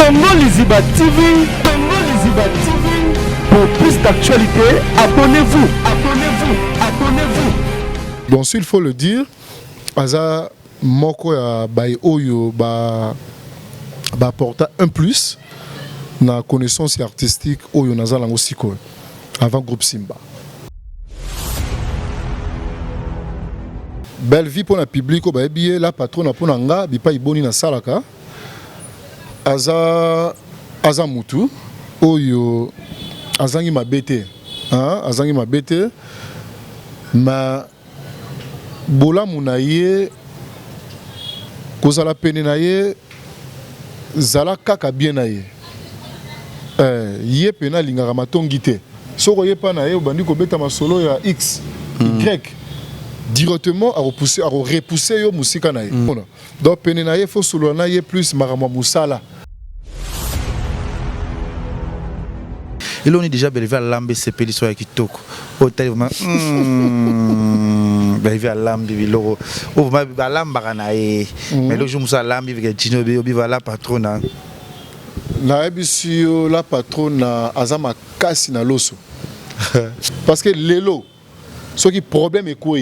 Congo Liziba TV, Congo Liziba TV. Pour plus d'actualité, abonnez-vous, abonnez-vous, abonnez-vous. Bon, s'il faut le dire, Aza Moko ya Baye Oyo apporta un plus na connaissance artistique Oyo Naza Lango Siko avant groupe Simba. Belle vie pour la public, la patronne pour Nanga, bipa iboni na salaka. Aza mutu, Oyo azangi mabete, azangi mabete, ma bola munaye, kozala pene naye, zala kaka bien naye. Ye pena lingara matongite. Soko ye pa naye, obandi ko beta masolo ya X, Y. Directement à repousser yo musika naye. Donc pene naye faut solo naye plus marama musala. Et là on est déjà belvé à lambe CP l'histoire qui toko. Au tel vraiment belvé à lambe biloro. Au vraiment à lambe naye. Mais le jour musa lambe avec Gino Obi voilà patron. Na ebisio la patronne azama kasi na loso. Parce que lelo ce qui problème est quoi?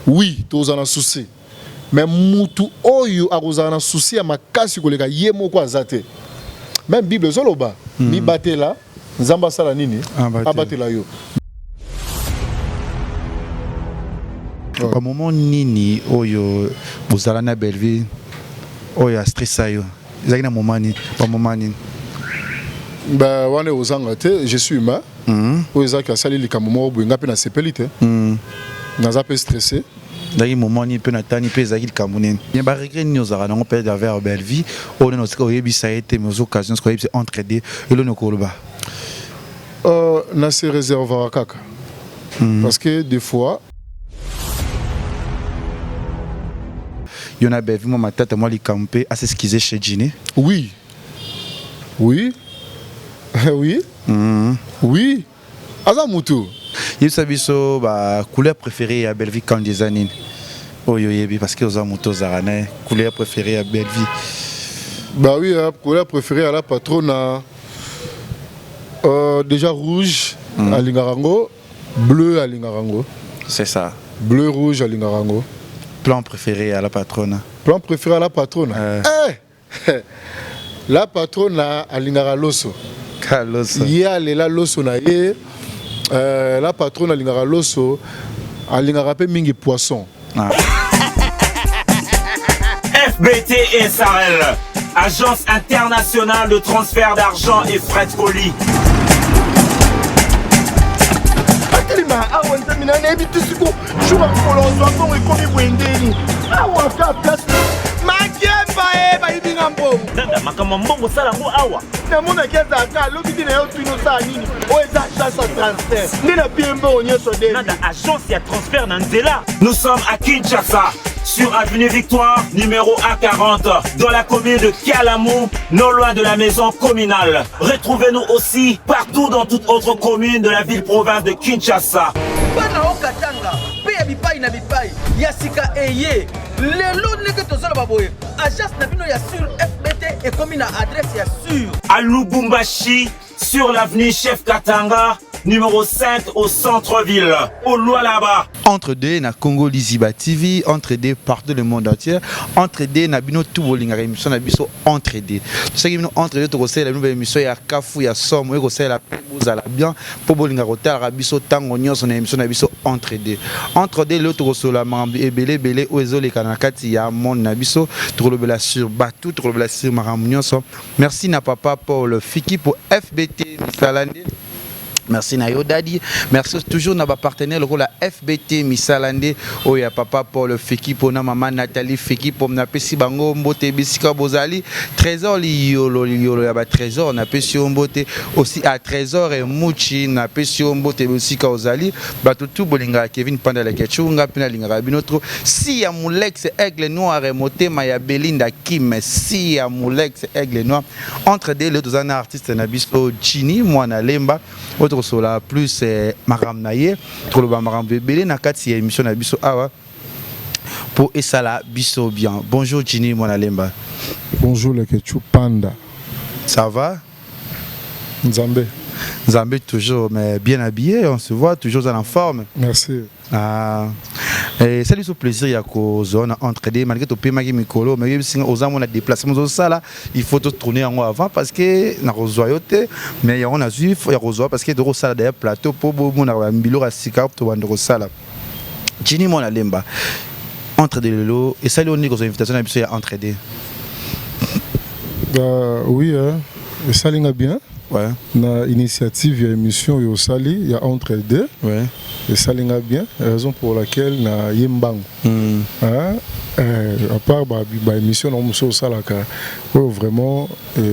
Oui, tous en a souci. Mais mutu oyo aroza na souci à ma kasi koleka yemo ko azate. Même Bible zoloba, mi batela, nzamba sala nini? Abatela yo. Au moment nini oyo bozala na Belleville oyo stressa yo. Ezaki na moment ni, pas moment ni. Bah wane ozanga te, je suis humain. Oyo ezaki asali likamomo boyenga pe na sepelite. Naza pe stressé. Dans moment ni pe na tani pe ezaki likamonen. Bien ba regret ni ozara na perdre vers Belleville, on no sika oyebi ça été mes occasions ko yebi entraider et le no koloba. Na se réserve kaka. Parce que des fois il y en a Belleville moi ma tête moi li camper à s'excuser chez Gini. Oui. Oui. Oui. Oui. Azamutu. Il s'agit de la couleur préférée à Belleville quand des années. Oh yebi parce que aux amoutons zarane couleur préférée à Belleville. Bah oui, couleur préférée à la patronne déjà rouge à Lingarango, bleu à Lingarango. C'est ça. Bleu rouge à Lingarango. Plan préféré à la patronne. Plan préféré à la patronne. La patronne à Lingaraloso. Kaloso. Il y a la loso na ye. La patronne à Lingaraloso à Lingarapé mingi poisson. FBT SARL, Agence internationale de transfert d'argent et frais de colis. Nanda makamambongo sala ngo awa. Na mona keza ka lobi na yo tuno sa nini. O eza chance à transfert. Ndina piembo onyeso de. Nanda agence ya transfert na nzela. Nous sommes à Kinshasa, sur avenue Victoire, numéro A40, dans la commune de Kialamou, non loin de la maison communale. Retrouvez-nous aussi partout dans toute autre commune de la ville-province de Kinshasa. Bana okatanga, pe bipai na bipai, yasika eye. Lelo neke tozala baboye. Agence na bino ya sur FBT et commune à adresse ya sur. À Lubumbashi, sur l'avenue Chef Katanga, numéro 5 au centre-ville, au Lualaba. Entre deux na Congo Liziba TV, entre deux partout le monde entier, entre deux na bino tout bolinga émission na biso entre deux. Ce qui bino entre deux to conseil la nouvelle émission ya Kafu ya Somo et conseil la bozala bien pour bolinga hotel la biso tango nyonso na émission na biso entre deux. Entre deux l'autre reçoit mambi ebele bele oezole kanakati ya mon na biso to lobela sur batou to lobela sur maram nyonso. Merci na papa Paul Fiki pour FBT Misalande. Merci na yo Daddy. Merci toujours na ba partenaire le la FBT Misalande o ya papa Paul Feki pour na maman Nathalie Feki pour na pesi bango mbote bisika bozali trésor li yolo ya ba trésor na pesi mbote aussi à trésor et muchi na pesi mbote bisika ozali ba tout bolinga Kevin Panda la ketchunga pina linga binotro si ya Mulex aigle noir et motema ya Belinda Kim si ya Mulex aigle noir entre deux les deux artistes na biso Chini mwana Lemba sur la plus maram naye trop maram bébé na kati ya émission na biso awa pour esala biso bien. Bonjour Gini Mwana Lemba. Bonjour le Ketchou Panda. Ça va? Nzambe. Nzambe toujours, mais bien habillé, on se voit toujours en forme. Merci. Ah. Et salut, c'est plaisir, il y a une zone entre deux, malgré tout, mais aux hommes, on a déplacé, il faut tourner en avant parce que na rozoyote, mais on a vu, il y a rozo parce que de rosala d'ailleurs plateau pour bon na mbilo à sika pour vendre rosala. Jini mon alemba entre deux lelo et salut on dit que invitation à entre deux. Oui, ça linga bien. Ouais. Na initiative ya émission yo sali il y a entre deux. Ouais. Et ça linga bien, raison pour laquelle na yembango. À part ba émission na muso salaka vraiment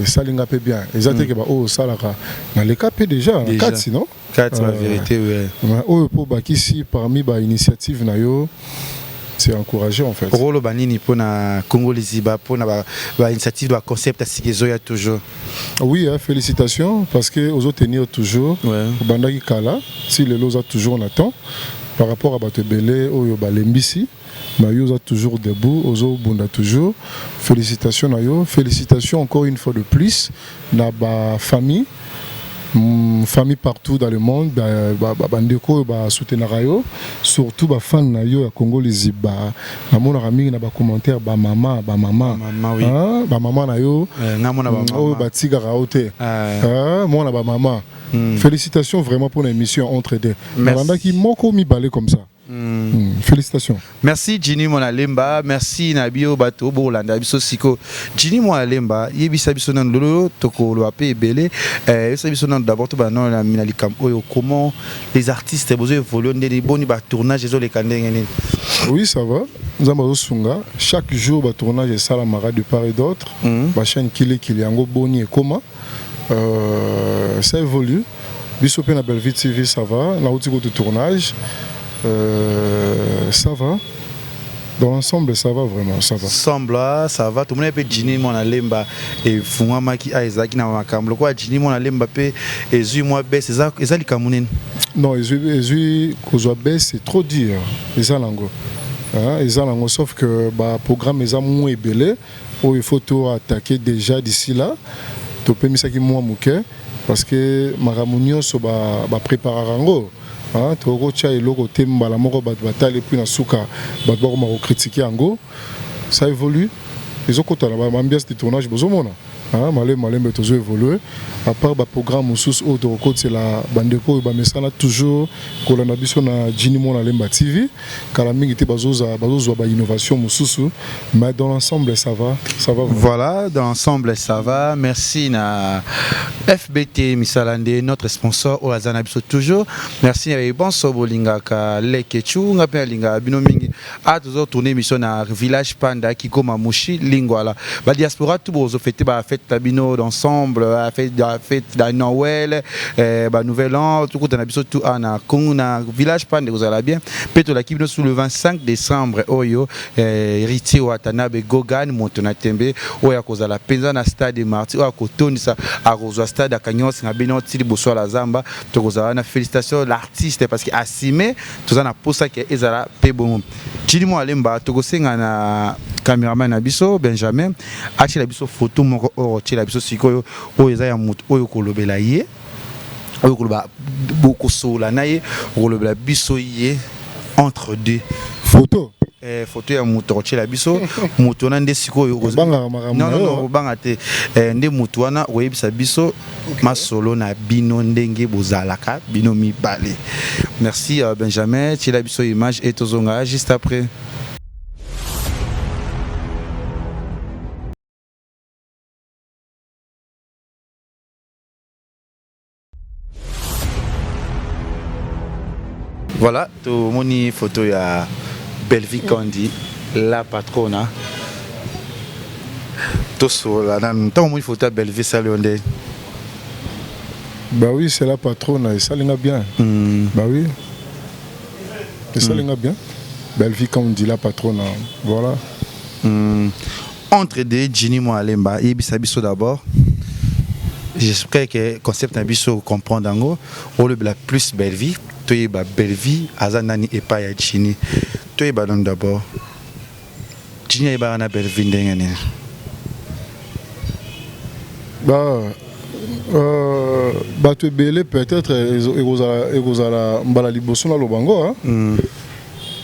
ça linga peu bien. Exactement que ba o salaka na le cap déjà 4 sinon 4 la vérité ouais. Oh pour ba ici parmi ba initiative na yo c'est encouragé en fait. Rolo banini pour na Congo Liziba pour na ba initiative de concept à Sigezoya toujours. Oui, félicitations parce que aux autres tenir toujours. Bandaki kala si les lots a toujours on attend par rapport à Batebele ou Balembisi. Mayo a toujours debout, Ozo Bunda toujours. Félicitations Nayo, félicitations encore une fois de plus na ba famille. Famille partout dans le monde, bandeko ba soutenir yo, surtout ba fan na yo ya Congo Liziba. Na mona rami na ba commentaire ba maman oui. Ba maman na yo. Na mona ba maman. Ba tiga raote. Mona ba maman. Félicitations vraiment pour l'émission entre deux. Banda qui moko mi balé comme ça. Félicitations. Merci Jini Monalemba, merci Nabio Bato Bolanda biso siko. Jini Monalemba, yebisa biso nan lolo toko lo apé belé. Yebisa biso nan d'abord to ba non la minalikam oyo comment les artistes besoin évoluer des boni ba tournage les kandengene. Oui, ça va. Nous avons sunga chaque jour ba tournage et ça la mara de part et d'autre. Ba chaîne Kiliango boni et comment ça évolue. Biso pe na Belleville TV ça va, na outil de tournage. Ça va. Dans l'ensemble, ça va vraiment, ça va. Ensemble, ça va. Tout le monde peut Jini Monalemba et Fungama qui a Isaac na makambo. Quoi Jini Monalemba peut et Zui moi baisse ça les Camerounais. Non, Zui Kozwa baisse c'est trop dur. Les Alango. Les Alango sauf que bah programme les amous est belé où il faut tout attaquer déjà d'ici là. Tu peux misaki moi mouké parce que maramunio so ba préparer rango. Toko tia eloko temba la moko bat batale puis na suka bat bako mako critiquer ango ça évolue les autres côté la ambiance de tournage bozomona malem toujours évoluer à part ba programme sous autre côté c'est la bandeko ba mesana toujours kolana biso na Jini Monalemba TV kala mingi te bazoza ba innovation mususu mais dans l'ensemble ça va voilà dans l'ensemble ça va merci na FBT Misalande notre sponsor au Azana biso toujours merci et bon sobolinga ka lekechu ngapela linga bino mingi a toujours tourner mission na village Panda qui koma mushi lingwala ba diaspora tout bozo fêter ba fête tabino d'ensemble a fait dans Noël ba nouvel an tout côté na biso tout ana Congo na village Panda vous allez bien peto la kibino sous le 25 décembre oyo héritier Watanabe Gogan Montona Tembe oya kozala penza na stade Marti oya kotonisa a rozwa stade akanyos na bino tili boso la zamba to kozala na félicitations l'artiste parce que assimé tout ça na posa que ezala pe bon Jini Monalemba to kosenga na cameraman na biso Benjamin achi la biso photo moko oti la biso sikoyo oyo eza ya mutu oyo kolobela ye oyo koloba boko sola na ye kolobela biso ye entre deux photo photo ya mutu oti la biso mutu na nde sikoyo non banga te nde mutu wana oyebisa biso masolo na bino ndenge bozalaka bino mibale. Merci Benjamin ti la biso image et tozonga juste après. Voilà, tout mon photo ya Belleville Kandi, la patrona. Tout ça, là, tant mon photo ya Belleville Salonde. Bah oui, c'est la patrona et ça l'inga bien. Bah oui. Et ça l'inga bien. Belleville Kandi, la patrona. Voilà. Entre deux, Jini Monalemba, et Bisabiso d'abord. J'espère que le concept n'a pas comprendre en haut. La plus belle vie. Toi, belle vie, Azanani et pas Jini. Toi, d'abord. Jini est une belle vie. bato ebele peut-être ekozala mbala liboso na lobango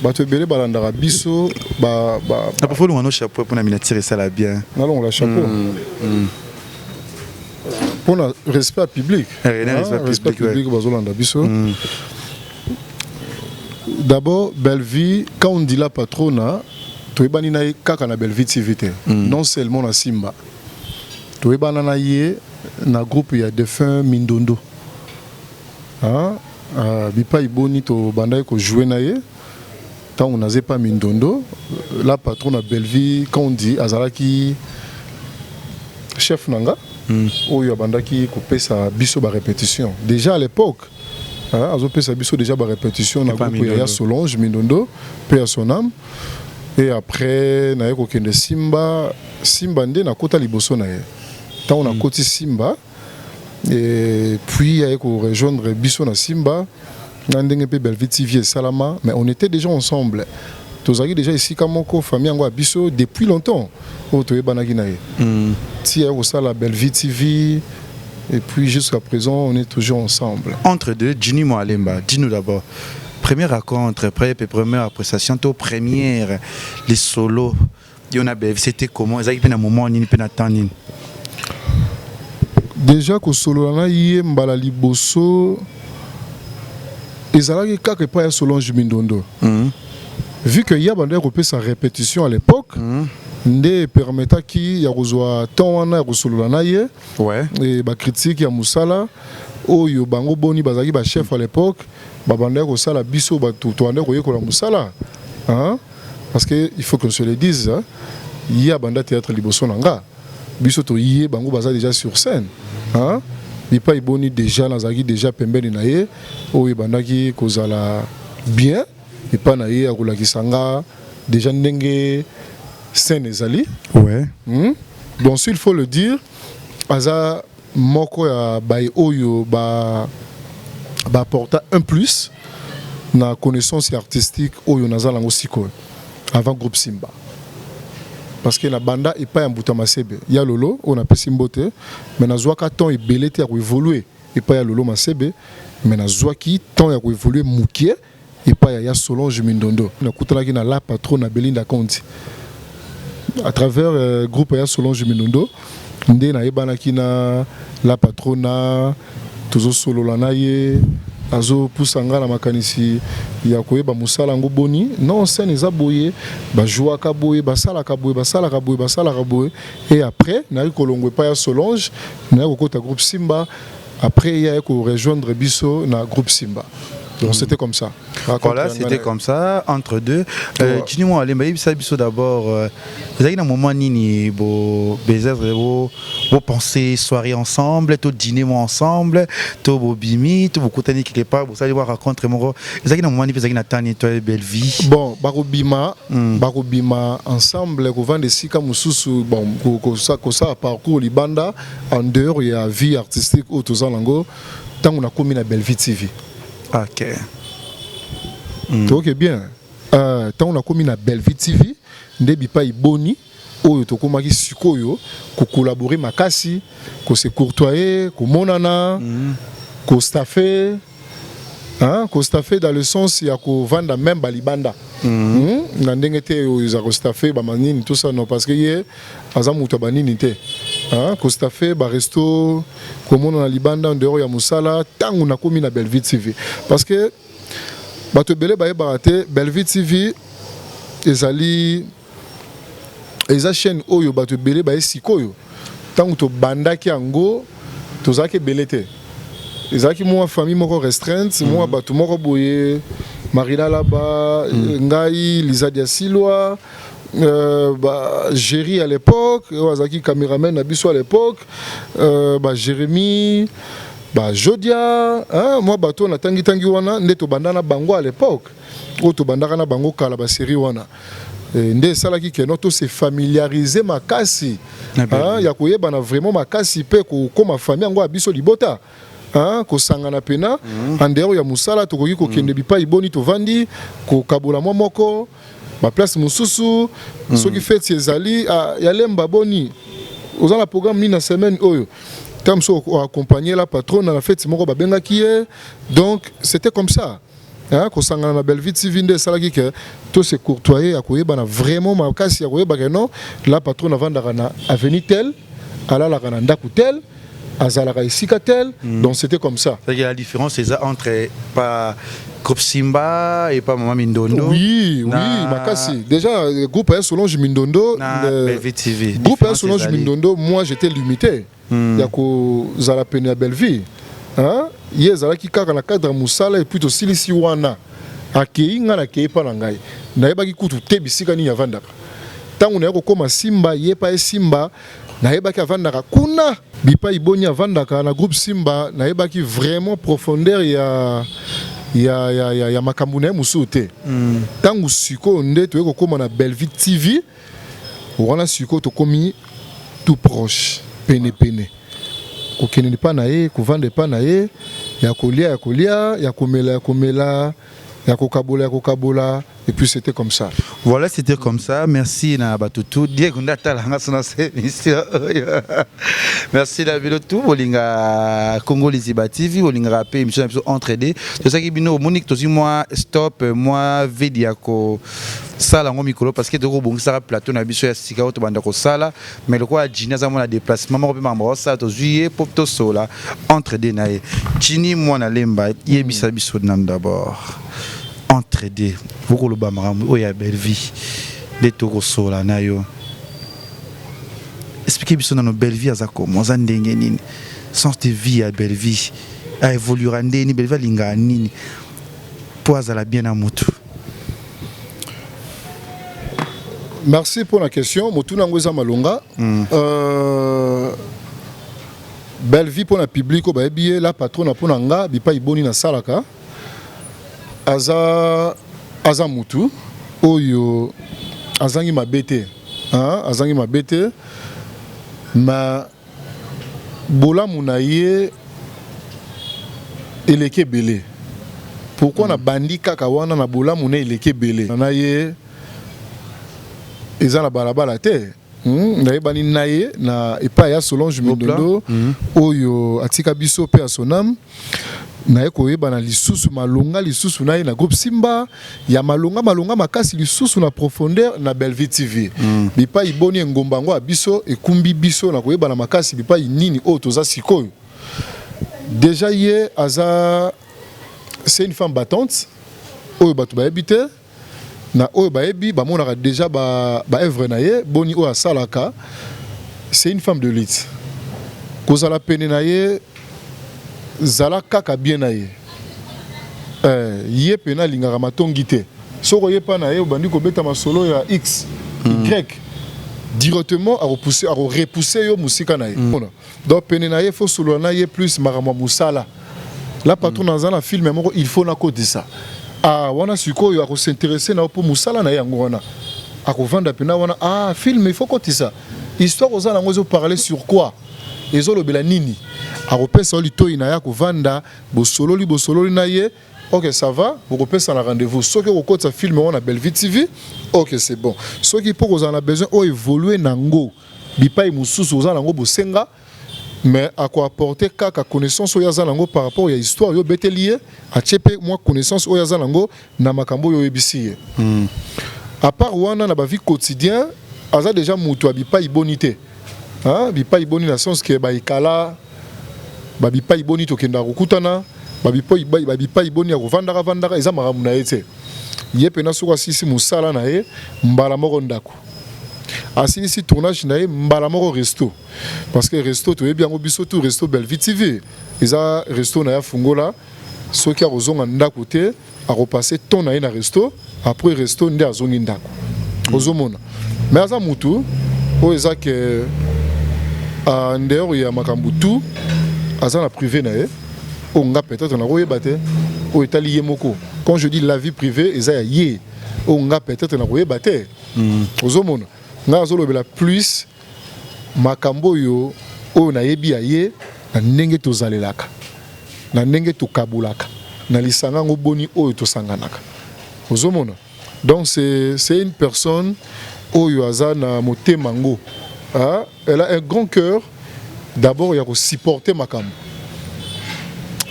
bato ebele balandaka biso parfois olonga chapeau mpona miniature esala bien nalongola chapeau mpona respect public respect public bazolanda biso. D'abord Belleville quand on dit la patrona toyebani na ye kaka na Belleville TV te non seulement na Simba toyebana na ye na groupe ya défunt Mindondo bipa iboni to bandai ko jouer na ye tant on n'azait pas Mindondo la patrona Belleville quand on dit azalaki chef nanga oyo bandaki ko pesa biso ba répétition déjà à l'époque azo pesa biso déjà ba répétition na groupe ya Solange Mindondo paix à son âme. Et après na yeko kende Simba nde na kota liboso na ye tant on a koti Simba et puis yeko rejoindre biso na Simba na ndenge pe Belleville TV et Salama mais on était déjà ensemble tozaki déjà ici kamoko famille yango biso depuis longtemps o toyebanaki na ye ti ya osala Belleville TV et puis jusqu'à présent on est toujours ensemble. Entre deux Jini Moalemba dis-nous d'abord première rencontre, première appréciation, première, les solos, c'était comment? Déjà que solo na yé mbala liboso, ezalaki kaka pa ya Solange Mindondo. Vu que y a bandé repé sa répétition à l'époque, ndé permettait qui ya kozwa temps wana ya solo na yé, et ba critique ya musala, oyo bango boni bazaki ba chef à l'époque. Babandé ko sala biso batu to ande ko yekola musala parce que il faut qu'on se le dise il y a banda théâtre liboso nanga biso to yé bango baza déjà sur scène bipa iboni déjà nazaki déjà pembeni na ye o bandaki ko zala bien et pas na ye akola kisanga déjà ndenge scène ezali donc il faut le dire aza moko ya bay oyo apporter un plus na connaissance artistique oyo nazala ngosiko avant groupe Simba parce que na banda et pas mbuta masebe ya lolo on appelle Simbote mais na zwaka temps ebele te ya ko évoluer et pas ya lolo masebe mais na zwaki temps ya ko évoluer mukie et pas ya Solange Mindondo na kutalaki na la patron na Belinda Conti à travers groupe ya Solange Mindondo ndé na yebanaki na la patrona toujours solo la ye azo pusanga na makanisi ya koyeba musala ngo boni non scène eza boye ba joua ka boye ba sala ka boye et après na kolongwe pa ya Solange na kokota groupe Simba après ya ko rejoindre biso na groupe Simba. Donc c'était comme ça. Voilà, c'était comme ça, entre deux. Dis-moi, allez, biso d'abord, vous avez un moment nini, vous pensez soirée ensemble, tout dîner ensemble, tout vous bimi, tout vous côtoyer quelque part, vous allez voir raconter mon. Vous avez un moment nini, vous avez une tani, toi belle vie. Bon, barobima ensemble, vous vendez si comme sous bon, ça parcours libanda en dehors il y a vie artistique au Tozalango, tant on a commis la Belleville TV. Ok. Ok bien. Tant on a commis la Belleville TV, ndebi pa iboni oyo tokomaki sikoyo ko collaborer makasi, ko se courtoyer, ko monana, ko staffer, ko staffer dans le sens ya ko vendre même balibanda. Na ndenge te oyo za ko staffer ba manini tout ça non parce que yé azamuta banini te. Ko staffer ba resto ko monana libanda ndero ya musala tangu na komi na Belleville TV parce que bato belé ba yebate Belleville TV ezali eza chaîne oyo bato belé ba sikoyo tangu to bandaki yango tozaki belete ezaki moi famille moko restreinte moi bato moko boye Marina là-bas ngai Lisa Diasilwa Géry à l'époque Wazaki caméraman Nabiso à l'époque Jérémy Jodia moi bato na tangi wana ndeto bandana bango à l'époque oto bandaka na bango kala ba série wana nde salaki ke noto se familiariser makasi ya koyeba na vraiment makasi pe ko koma famille ngo abiso libota ko sangana pena andero ya musala tokoki ko kende bipa iboni to vandi ko kabola moko ba place mususu soki feti ezali ya lemba boni Aux la programme ni na semaine oyo. Comme ça accompagner la patronne dans la fête c'est mon babenga qui est. Donc c'était comme ça. Hein, ko sangana na Belleville TV nde salaki que tout se courtoyer akoyeba na vraiment makasi akoyeba que non la patronne avandaka na avenue tel ala la kana ndaku tel azalaka isika tel. Donc c'était comme ça. C'est la différence c'est ça entre pas groupe Simba et pas Maman Mindondo. Oui, makasi. Déjà le groupe Solange Mindondo, Belleville TV. Groupe Solange Mindondo, moi j'étais limité. Yako zala pene à Belleville. Hein? Yezala ki kaka na cadre musala et plutôt silisi wana. Akei nga na kei pa na ngai. Na yeba ki kutu te bisika ni yavandaka. Tangu na yako koma Simba yepa e Simba na yeba ki avandaka kuna bipa iboni avandaka na groupe Simba na yeba ki vraiment profondeur ya makambo na ye mosusu te. Tangu siko nde toyeko koma na Belleville TV wana siko tokomi tout proche pene pene. Kokende pa na ye, kovande pa na ye, ya kolia, ya komela, ya kokabola, et puis c'était comme ça. Voilà, c'était comme ça. Merci na batutu. Diego Ndata merci la vidéo tout. Bolinga Congo Liziba TV, bolinga rappé émission entraîné. C'est ça qui bino Monique tozi moi stop moi Vediako sala ngo mikolo parce que toko bongisa plateau na biso ya sika to banda ko sala mais le quoi Jini za mona déplacement mo pe mambo ça to juillet pop to sola entraîné na ye. Jini moi na lemba yebisa biso nam d'abord. Entraîné beaucoup le bamaram oya Belleville de toko sola na yo. Expliquez biso na no Belleville azako mo za ndenge nini sens de vie à Belleville a évoluer ndeni Belleville linga nini pour azala bien na mutu. Merci pour la question. Motuna Ngweza Malonga. Belleville pour la public, la patronne pour Nanga, bipa iboni na salaka. Aza mutu. Oyo azangi mabete. Azangi mabete. Ma bola munaye eleke belé. Pourquoi na bandi kaka wana na bola munaye eleke belé? Na ye eza na balabala te na yebani naye na epa ya Solange Mindondo oyo atika biso pe ya sonam na yeko yeba na lisusu malonga lisusu naye na groupe Simba ya malonga makasi lisusu na profondeur na Belleville TV bipa iboni ngombango ya biso ekumbi biso na koyeba na makasi bipa nini o toza sikoyo déjà ye aza c'est une femme battante oyo batu ba habité na oyo baebi bamonaka déjà ba œuvre na ye boni oyo asalaka c'est une femme de l'élite kozala pene na ye zala kaka bien na ye ye pena lingaka matongi te soko ye pa na ye obandi kobeta masolo ya x y directement a repousser yo musika na ye donc pene na ye faut solo na ye plus makamwa musala la patron dans un film moko il faut na côté ça. Wana sikoyo ako s'intéresser na po musala na yango wana akovanda pena wana film il faut côté ça histoire aux ala ngozo parler sur quoi ezolo bela nini akopesa lito ina ya kovanda bosololi na ye OK ça va bokopesa na rendez-vous soki okota film wana Belleville TV OK c'est bon soki po kozana besoin o évoluer nango bipai mususu ozana ngo bosenga mais à quoi apporter kaka connaissance au yazalango par rapport à l'histoire yo betelier a tchepe moi connaissance au yazalango na makambo yo ebisi à part wana na ba vie quotidien aza déjà mutu abipa ibonité bipa iboni na sens que ba ikala ba bipa iboni to kenda kokutana ba bipa iboni ya kovandaka eza maramu na ete ye pena soka sisi musala na ye mbala moko ndako ici tournage na mbala moko resto parce que resto to bien biso tout resto Belleville TV eza resto na ya fungola soki a kozonga ndako te a repasser ton na na resto après resto nde azongi ndako ozomona mais aza mutu o eza que en dehors ya makambu tout aza na privé na ye o nga peut-être na koyeba te o etali ye moko quand je dis la vie privée eza ya ye o nga peut-être na koyeba te ozomona nga azolobela plus makambo yo oyo nayebi ya ye na ndenge tozalelaka na ndenge tokabulaka na lisanga ngo boni oyo tosanganaka ozomona donc c'est une personne oyo aza na motema ngo elle a un grand cœur. D'abord, il y a supporter Makam.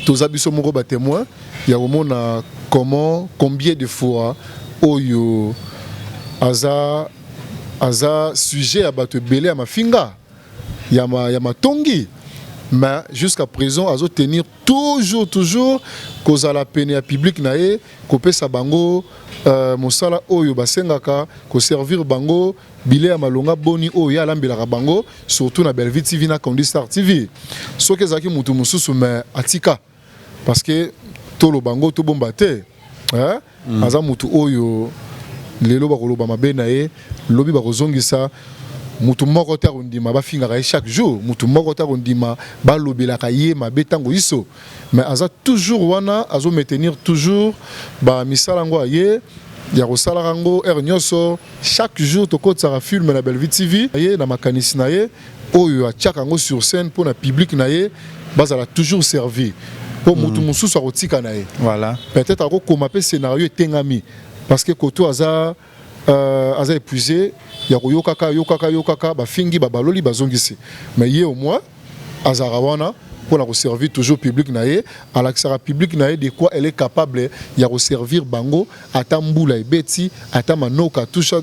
Tous les biso moko ba témoin, il y a vraiment comment, combien de fois, oyo, aza sujet à battre belé à ma finga, il y a ma tongi. Mais jusqu'à présent, azo tenir toujours cause à la peine à public nae, kopé sa bango, mosala oyo basengaka, ko servir bango, bilé à malonga boni oyo ya lambela bango, surtout na Belleville TV na Kondi Star TV. Ce que zaki mutu mususu mais atika, parce que tout le bango tout bombate, hein, aza mutu oyo lelo bakoloba mabe nae, lobi bakozongisa. Mutu moko ta rondima ba finga chaque jour mutu moko ta rondima ba lobela kaye mabe tango iso mais aza toujours wana azo maintenir toujours ba misala ngo aye ya rosala rango nyoso chaque jour to kotsa film na Belleville TV aye na makanisi na ye oyo a tchaka ngo sur scène pour na public na ye bazala toujours servi pour mutu mususu akotika na ye voilà peut-être ako koma pe scénario etengami parce que koto aza épuisé, il y a yokaka, bafingi, babaloli, bazongisi. Mais il y a au moins, Azarawana, pour la servir toujours public nae, à l'accès public nae, de quoi elle est capable, il y a servir bango, à Tamboula et Betty, à Tamanoka, tout ça,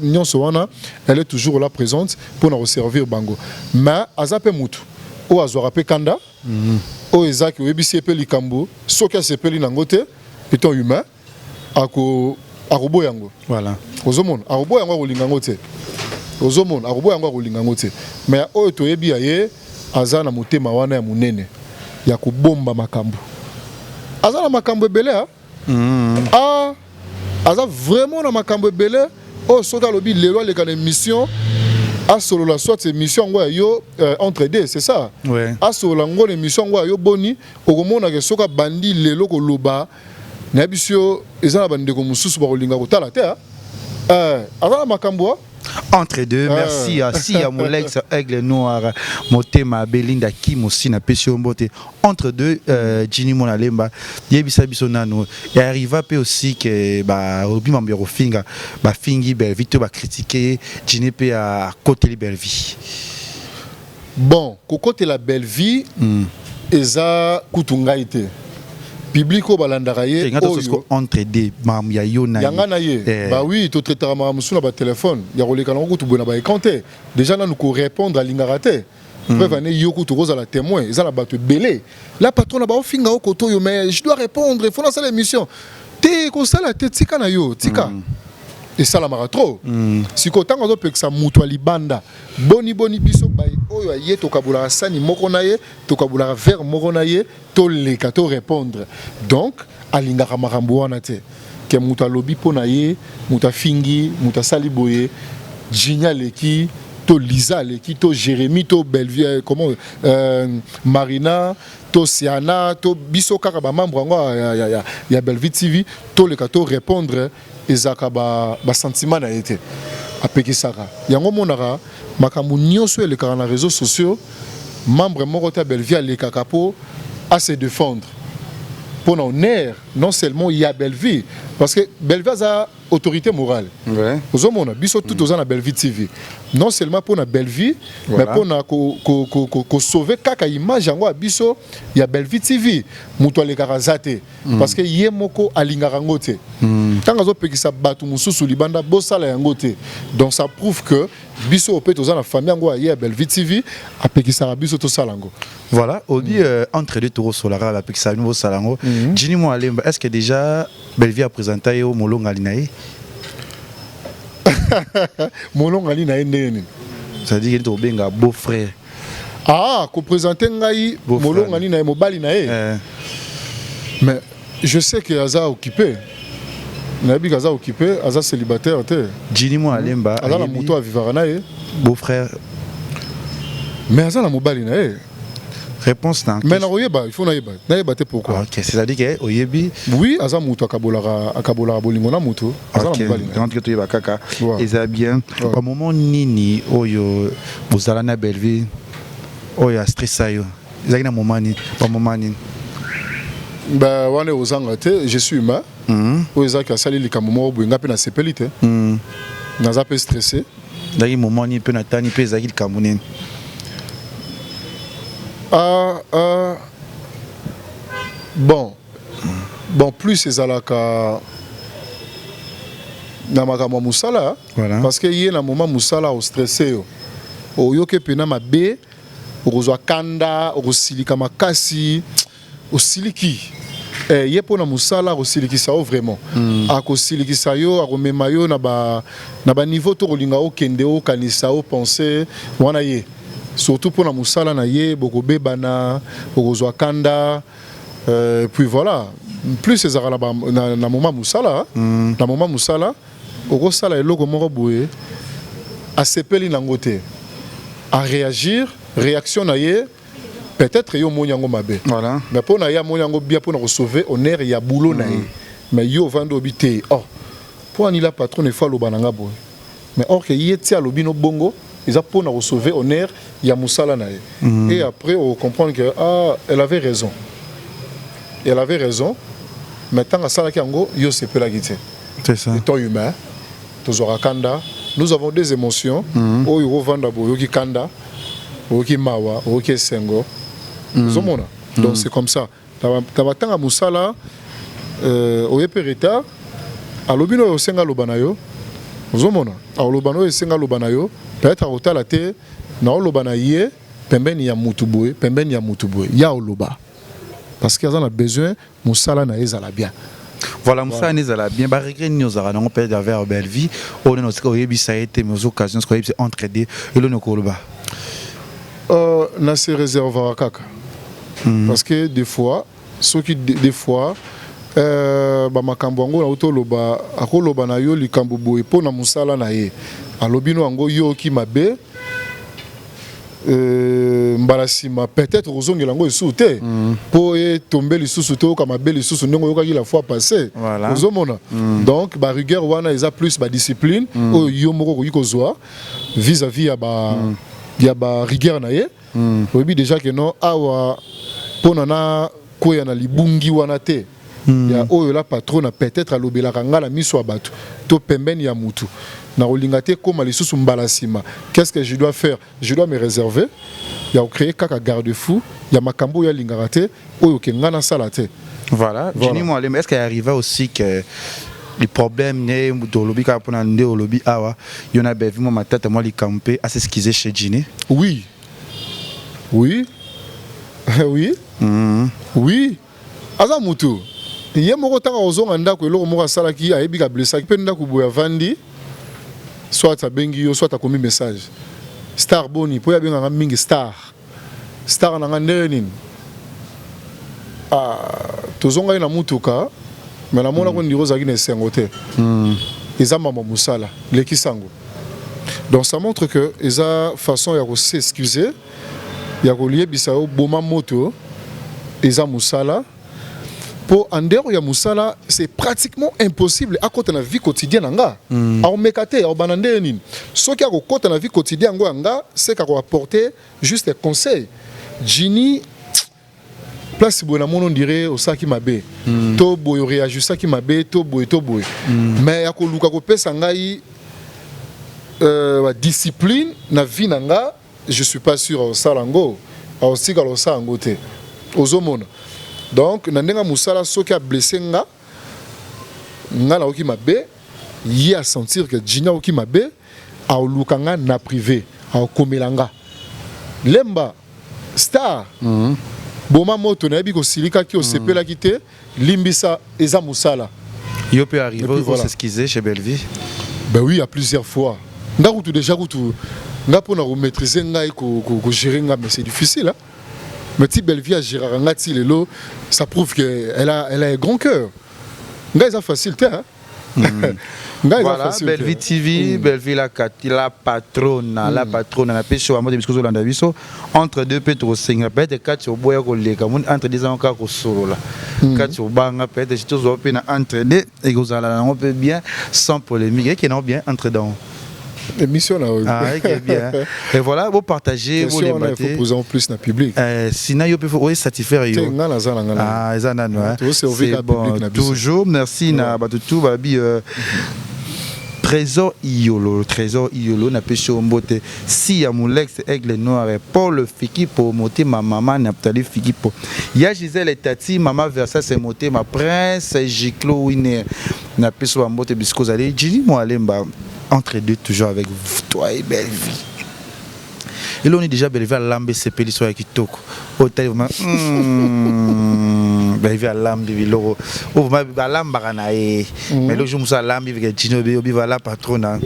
elle est toujours là présente pour la servir bango. Mais Azape Moutou, ou Azorape Kanda, ou Ezaki, ou Ebisipe Likambo, Soka Sepeli Nangote, étant humain, Arobo yango. Voilà. Ozomon, arobo yango kolingango te. Ozomon, arobo yango kolingango te. Mais oyo toyebi aye aza na motema wana ya munene ya kubomba makambo. Aza na makambo ebele ha? Aza vraiment na makambo ebele. Oh soka lobi lelo aleka na émission a solo la soit émission ngo yo entre deux, c'est ça? Ouais. A solo ngo émission ngo yo boni okomona ke soka bandi lelo ko loba. Nabisio ezala bandeko mususu ba kolinga kotala te azala makambo entre deux. Merci à Sia Molex Aigle Noir Motema Belinda Kim aussi na pesio mbote entre deux Jini Monalemba yebisa biso nano et arriva pe aussi que ba obi mambero finga ba fingi Belleville to ba critiquer Jini pe à côté Belleville. Bon côté la Belleville eza kutungaite Publico balandaraye entre des mam ya yona yanga ye bah oui to traitera ma musuna ba téléphone ya roleka na ko to bona ba écranté déjà na nous ko répondre à lingarate preuve ané yoko to roza la témoin ils la bato belé la patron na ba finga o koto yo mais je dois répondre il faut lancer l'émission té ko sala té tika na yo tika et ça la mara trop si ko tango zo peksa mutu libanda boni biso bay oyo aye to kabula sani moko na ye to kabula vers moko na ye to leka to répondre donc alinga makambo wana te ke mutu alobi pona ye mutu fingi mutu sali boye Jinya leki to Lisa leki to Jérémy to Belleville comment Marina to Siana to biso kaka ba membre ngo ya Belleville TV to leka to répondre ezaka ba sentiment na été apekisaka yango monaka makambo nyonso eleka na réseaux sociaux membre moko ta Belleville lekaka po à se défendre pour honneur non seulement il y a Belleville parce que Belleville a autorité morale aux hommes on a biso tout aux ans à Belleville TV non seulement pour na Belleville mais pour na ko sauver kaka image yango biso il y a Belleville TV muto le karazate parce que yemoko alingaka ngote tant azo pekisa batu mususu libanda bosala yango te donc ça prouve que biso opé aux ans la famille yango ya Belleville TV a pekisa biso to salango voilà odi entre deux tours solara la pekisa nouveau salango Jini Moalemba est-ce que déjà Belleville a présenté au Molonga Linae Molonga Linae ndeni ça dit qu'il est un beau frère ko présenter ngai Molonga Linae mobali nae mais je sais que Aza occupé Nabi Aza occupé Aza célibataire te Jini Moalemba Aza la moto à vivre nae beau frère mais Aza la mobali nae réponse dans mais il faut naïba te pourquoi OK c'est-à-dire que oyebi oui aza muto akabola bolingo na muto aza na mobali na que tu kaka eza bien au moment nini oyo bozala na Belleville oyo stressa yo ezaki na moment ni pas moment ni ba wane ozanga te je suis humain oyo ezaki asali likambo moko boye nga pe na sepeli te naza pe stressé ndaki moment ni pe natani pe ezaki likambo. Bon, plus ezalaka na makambo musala, voilà. Parce que y a un moment musala au stressé o yoke pena mabe okozwa kanda okosilika makasi osiliki ye pona musala okosiliki sao vraiment akosiliki sayo akomema yo na ba niveau to kolinga okende o kanisa o penser wana ye surtout pona musala na ye bokobebana okozwa kanda puis voilà plus ezala na moment musala na moment musala okosala eloko moko boye asepeli nango te à réagir réaction na ye peut-être yo monyango mabe Voilà. mais pour na ya monyango bien pour na sauver honneur ya boulot na ye mais yo vando obité oh pour anila patron fois lo bananga boye mais or que yeti alobino bongo ils a pour na sauver honneur ya musala na ye et après on comprend que elle avait raison mais tant que ça qui ango yo sepela gite C'est ça. étant humain tozora kanda nous avons des émotions oyo vanda boyo ki kanda oki mawa oki sengo zomona donc c'est comme ça tabatanga musala oyeperita alobino yo senga lobana yo zomona alobano yo senga lobana yo peut-être otala te na olobana ye pembeni ya mutuboe ya oloba parce qu'il y a besoin musala na ezala bien. Voilà, Moussa Nezala bien, regret nous avons un peu d'avoir belle vie. On a aussi ça a été mes occasions, ce qu'on a entraidé et le Nokoloba. Na se réserve à kaka. Parce que des fois, ceux qui des fois, ba makambo ngo na utoloba, akoloba na yo likambo boye po na musala na ye. Alobino ngo yo ki mabe. Mbalasima peut-être ozongela ngo esute pour tomber les sous-souto comme mabe les sous ndongo yoka la fois passée ozomona donc ba rigueur wana eza plus ba discipline o yo moko ko yikozwa vis-à-vis ya ba rigueur na ye obi déjà que non awa pona na koya na libungi wana te ya oyo la patron peut-être alobela ngala miso abatu to pembeni ya mutu na olingate koma lisusu mbalasima qu'est-ce que je dois faire je dois me réserver ya créer kaka garde-fou ya makambo ya lingate oyo ke ngana salate voilà Jenny Mwalem est-ce qu'il arrive aussi que les problèmes né do lobby ka pona ndé au lobby awa yona bevi mo matata moi li camper à s'excuser chez Jenny oui oui azamutu ye moko tanga ozonga ndako eloko moko asalaki ayebi ka blessaki pe ndako boya vandi soit abengi yo soit akomi message star boni po ya benga mingi star na ngandere nini tozonga na mutuka mais na mona ko ndiro zaki na sengo te eza mama musala leki sango donc ça montre que eza façon ya ko s'excuser ya ko liebisa o boma moto eza musala. Pour Andero ya musala, c'est pratiquement impossible à côté de la vie quotidienne anga. A mekate, a banande nini. Ce qui a côté de la vie quotidienne anga, c'est qu'à apporter juste des conseils. Jini place bo na mono dirait au saki mabe. To boyo réagir saki mabe, to boy. Mais ya ko luka ko pesa ngai discipline na vie nanga, je suis pas sûr au salango, au sigalo sango te. Ozomona. Donc, nandenga musala soki a blessé nga na oki mabe, y a sentir que Gina oki mabe a lukanga na privé, a komelanga. Lemba star. Boma moto na yebi ko silika ki o sepela kite, limbisa eza musala. Yo peut arriver au s'excuser chez Belleville. Ben oui, à plusieurs fois. Ndakutu déjà kutu nga pona ko maîtriser nga ko gérer nga mais c'est difficile hein. Mais si Belleville a géré Ngati Lelo, ça prouve qu'elle a un grand cœur. C'est facile, hein? Voilà, Belleville TV, Belleville la patronne, la pêche au mode de l'Andaviso, entre deux pétros, peut-être 4 au bois entre des encore au solo là. 4 au banga, peut-être tous au peine entre deux, et vous allez on peut bien, sans polémique, et qui n'ont bien entre dans. Émission là. Ah, bien. Et voilà, vous partagez, vous les mettez. Il faut poser en plus dans le public. Sinon, vous pouvez satisfaire. Ah, c'est bon. Toujours, merci na batutu babi. Trésor Iolo n'a pas chez Ombote. Si y a mon ex aigle noir et Paul Fiki pour monter ma maman Naphtali Fiki pour. Ya Gisèle et Tati, maman Versa c'est monté ma prince Giclo Winner n'a pas chez Ombote biscos allez. Dis moi aller entre deux toujours avec toi et belle vie. Et là on est déjà belle vie à l'ambe CP l'histoire qui toque. Au taille vraiment. Belle vie à l'ambe villo. Oh ma à l'ambe baranae. Mais le jour où ça l'ambe avec Gino Obi va la patronne.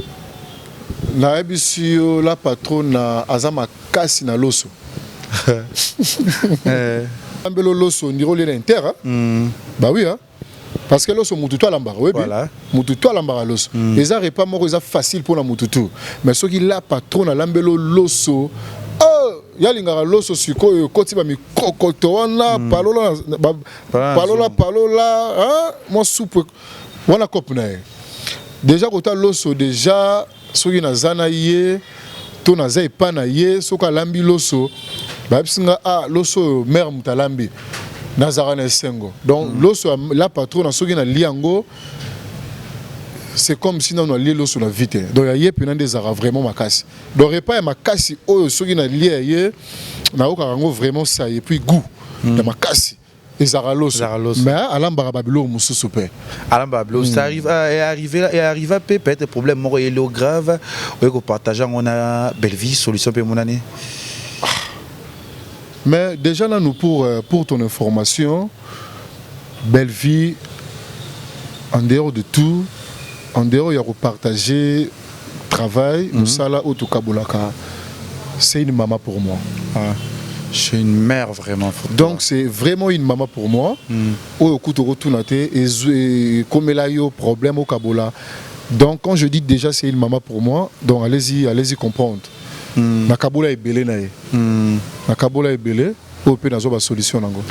Na ebisio la patronne azama kasi na loso. Ambelo loso ndiro le inter. Bah oui hein. Parce que loso mututu alambara oui voilà. Mututu alambara loso. Les arts pas moko ça facile pour la mututu. Mais ce qui la patronne alambelo loso yalingara loso siko koti ba mi kokoto wana palola hein moi soupe wana cop na déjà kota loso déjà soki na zana ye to na zai pana ye soka lambi loso ba bisinga loso mère mutalambi nazara na sengo donc loso la patronne soki na liango c'est comme si on a lié l'eau sur la vite. Donc il y a des arabes vraiment makasi. Donc repas makasi oh ceux qui na lié na okarango vraiment ça et puis goût de makasi. Les aralos. Mais alambara babilo mususu pe. Alambara babilo ça arrive à peut-être problème mort et l'eau grave ou que partageant on a belle vie solution pe mon année. Mais déjà là nous pour ton information belle vie en dehors de tout. En dehors, il y a repartager travail, Moussala Otokabolaka. C'est une maman pour moi. C'est une mère vraiment. Donc c'est vraiment une maman pour moi. Au Kutokotunate et comme elle a eu problème au Kabola. Donc quand je dis déjà c'est une maman pour moi, donc allez-y comprendre. Na Kabola est belé nae. Na Kabola est belé. Au peut nazo ba solution nango.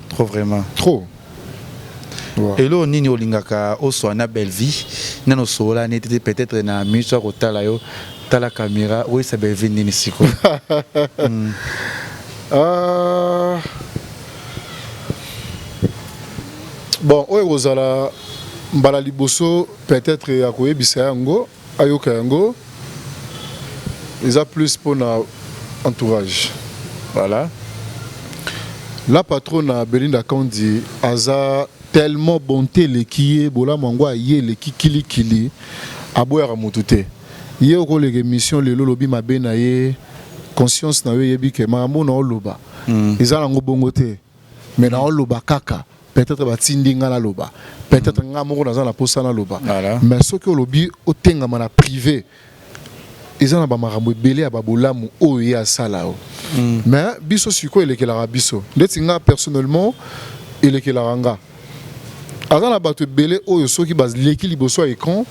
Trop vraiment. Trop. Wow. Et là, nini olingaka oso na belle vie, nano sola n'était peut-être na mission rotala yo, tala caméra, oui c'est belle vie nini siko. Bon, oyo ozala mbala liboso peut-être akoye bisango, ayoka yango. Ils a plus pour na entourage. Voilà. La patronne Belinda Kandi aza tellement bonté les qui bola mangwa yé les kili aboya mutute yé ko les émissions le lolobi mabe na yé conscience na yebi ke mambo na oloba ezala ngo bongote mais na oloba kaka peut-être ba tindinga la loba peut-être ngamoko na za la posa na loba mais ce que olobi otenga na privé ezala ba marambo belé ya babolamu o ya sala o mais biso siko elekela biso ndetinga personnellement elekela ranga avant la batte belé oyo soki bas leki liboso écran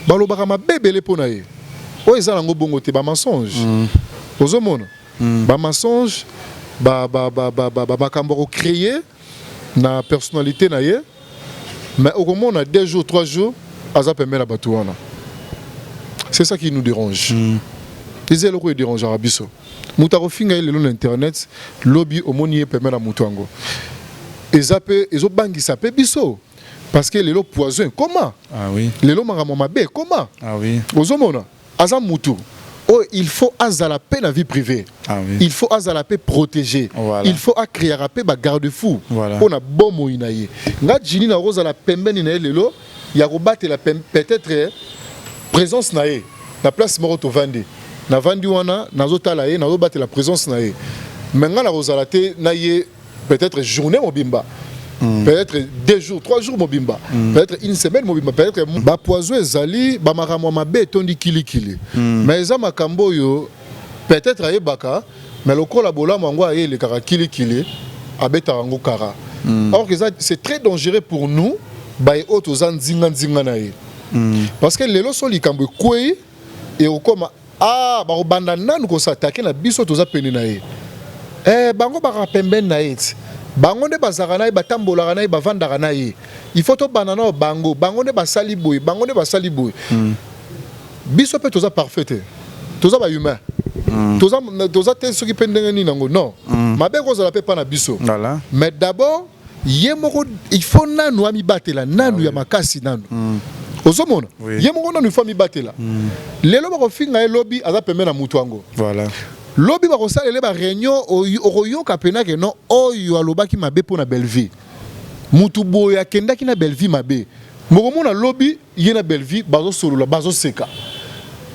balobaka mabe belé pona ye o ezala ngo bongo te ba mensonge ozomona ba mensonge ba makambo créer na personnalité na ye mais au komona 2 jours 3 jours aza pembe la batuana c'est ça qui nous dérange les élèves qui dérangent arabiso mutako finga ile lo internet lobby omoni pembe la mutuango ils ont bangé ça biso parce que les lots poison comment les lots mabe comment aux hommes azam mutu oh il faut azala paix la vie privée il faut azala paix protéger il faut créer la paix ba garde-fou on a bon moinaye nga jini na rosa la pembeni na lelo ya ko battre la peut-être présence na ye na place moko to vandi na vandi wana nazotala ye nazo battre la présence na ye mais nga la rosa la te na ye peut-être journée mobimba peut-être 2 jours 3 jours mobimba peut-être une semaine mobimba peut-être ba poison ezali ba makamwa mabe tondi kili mais eza makambo yo peut-être ayebaka mais le collabola mangwa ye le kara kili abeta rango kara or que ça c'est très dangereux pour nous ba auto zanzinga na ye parce que lelo so likambo kwei et okoma ba obanda nanu ko s'attaquer na biso toza pene na ye bango ba pembeni na ye bango ne bazaka na ye batambolaka na ye bavandaka na ye il faut to banana bango ne basali boye biso pe toza parfait te toza ba humain toza te soki pe ndenge nini nango non mabe kozala pe pa na biso mais d'abord ye moko il faut nanu amibatela nanu ya makasi nanu ozomona Oui. ye moko nanu fami batela lelo bakofinga ye lobi aza pembe na mutu yango Voilà. lobi bakosalele baréunion okoyoka pena ke non oyo alobaki mabe mpo na Belleville mutu boyo akendaki na Belleville mabe mokomona lobi ye na Belleville bazosolola bazoseka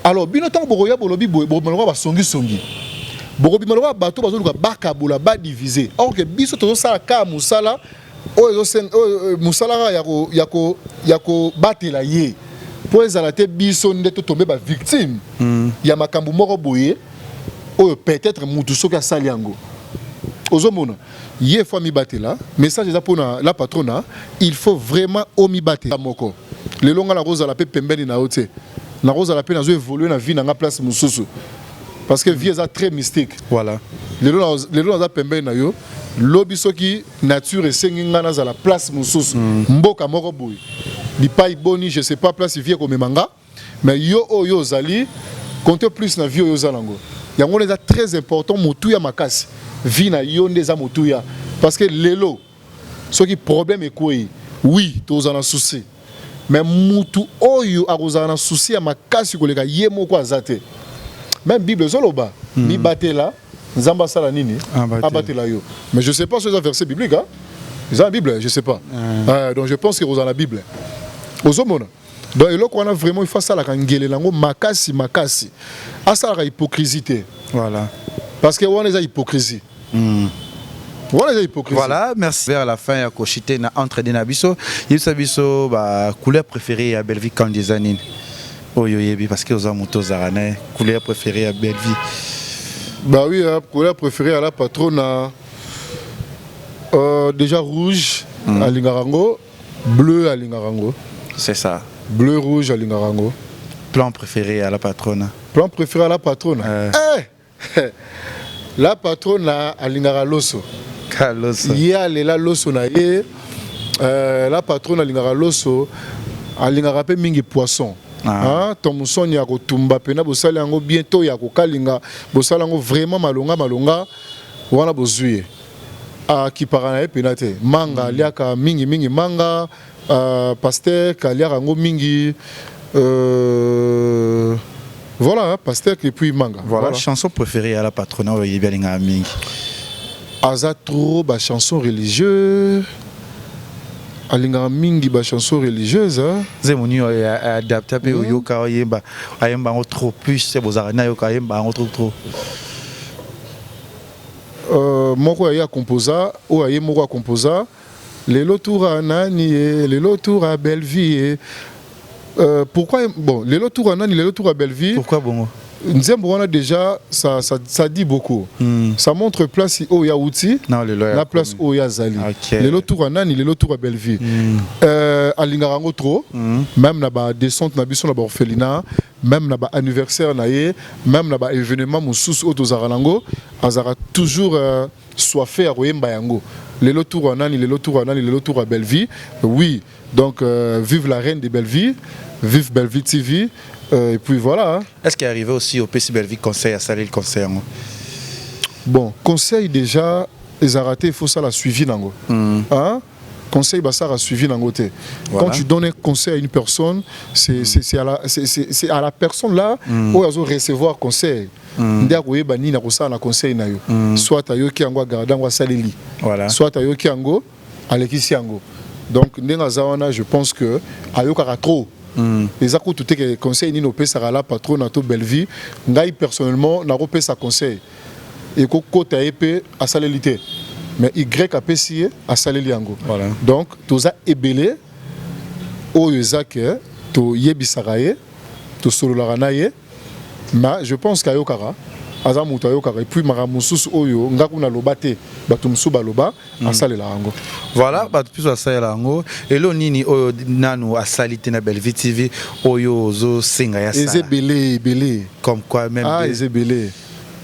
alors bino ntango bokoya bolobi boye bomaloko basongisongi bokobimaloka bato bazoluka bakabola badivize or ke biso tozosala ka mosala oyo mosala ya kobatela ye mpo ezala te biso nde totombe bavictime ya makambo moko boye oyo peut-être mutu soki asali yango ozomona ye fois mibatela message eza mpona la patrona il faut vraiment omibatela moko lelo nga nakozala mpe pembeni na yo te nakozala mpe nazo évoluer na vie na nga place mosusu parce que vie eza très mystique Voilà. lelo naza pembeni na yo lobi soki nature esengi nga nazala place mosusu mboka moko boye bipai boni je sais pas place vie ekomemanga mais yo oyo ozali compte plus na vie oyo ozala yango yango eza très important motuya makasi vie na yo nde eza motuya parce que lelo soki problème ekwei oui tozala na souci mais mutu oyo akozala na souci ya makasi koleka ye moko aza te même Bible zoloba mibatela nzamba sala nini abatela yo mais je sais pas si c'est un verset biblique hein c'est la Bible je sais pas donc je pense que vous en la Bible ozomona donc eloko wana vraiment il faut ça la kangele lango makasi asa la hypocrisie. Voilà. Parce que on est hypocrisie. Voilà, hypocrisie. Voilà, merci. Vers la fin, il y a Kochité entre des nabiso. Il y a biso couleur préférée à Belleville quand des années. Oh yebi parce que aux amotos zarane couleur préférée à Belleville. Bah oui, couleur préférée à la patronne déjà rouge à Lingarango, bleu à Lingarango. C'est ça. Bleu rouge à Lingarango. Plan préféré à la patronne. Plan préféré à la patronne. La patronne à Lingaraloso. Kaloso. Il y a la loso na ye. La patronne à Lingaraloso à Lingarape mingi poisson. Ton mousson ya ko tumba pena bosali yango bientôt ya ko kalinga bosala yango vraiment malonga wana bozuye. Qui parana pena te manga liaka mingi manga pasteur kaliaka yango mingi voilà, pasteur et puis manga. Voilà, chanson préférée à la patronne, il y a bien mingi. Aza trop ba chanson religieuse. Alinga mingi ba chanson religieuse. Zemoni adapté pe yoka yemba ayemba trop plus c'est bozarana yoka yemba trop. Moko ya composa ou aye moko composa lelo tour à nani lelo tour à Belleville. Pourquoi bon les tours à Nani, les tours à Belleville. Pourquoi bon? Nzembo déjà ça dit beaucoup. Ça montre place où il y a outil, la place où il y a Zali. Les tours à Nani, les tours à Belleville. À Lingarango trop, même na ba descente na biso na ba orphelinat, même na ba anniversaire na ye, même na ba événement mususu auto zarango, azara toujours soifé à royemba yango. Les tours à Nani, les tours à Nani, les tours à Belleville. Oui. Donc, vive la reine de Belleville, vive Belleville TV, et puis voilà. Est-ce qu'il est arrivé aussi au PC Belleville conseil à saler le conseil? Bon, conseil déjà, les a ratés, il faut ça la suivi. Hein? Conseil, bah, ça a suivi. Voilà. Quand tu donnes un conseil à une personne, c'est à la personne là où elle va recevoir conseil. Soit à Yoki Ango Gardang Saleli, soit à Yoki Ango Alekisi Ango. Donc, je pense que Ayokara trop. Les accords tout est conseil ni no pesa la patronne à tout Belleville. Ngai personnellement n'a pas sa conseil. Et ko kota épée à salélité. Mais Y a pessier à saléliango. Donc, tous a ébélé au Yezak to yebisaraye to sololaranaye. Mais je pense qu'Ayokara azamuta yokara et puis maramusus oyo ngakuna lobate batumsu baloba asalela yango. Voilà, plus asalela yango et lo nini oyo nanu asalite na Belleville TV oyo zo singa ya sala. Ezebele comme quoi même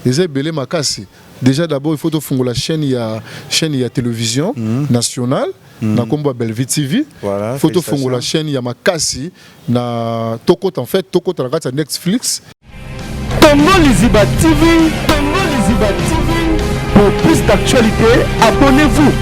ezebele makasi. Déjà d'abord il faut to fungola chaîne ya télévision nationale na kombo Belleville TV. Voilà, il faut to fungola chaîne ya makasi na tokot en fait tokot na kati Netflix. Congo Liziba TV, Congo Liziba TV. Pour plus d'actualités, abonnez-vous.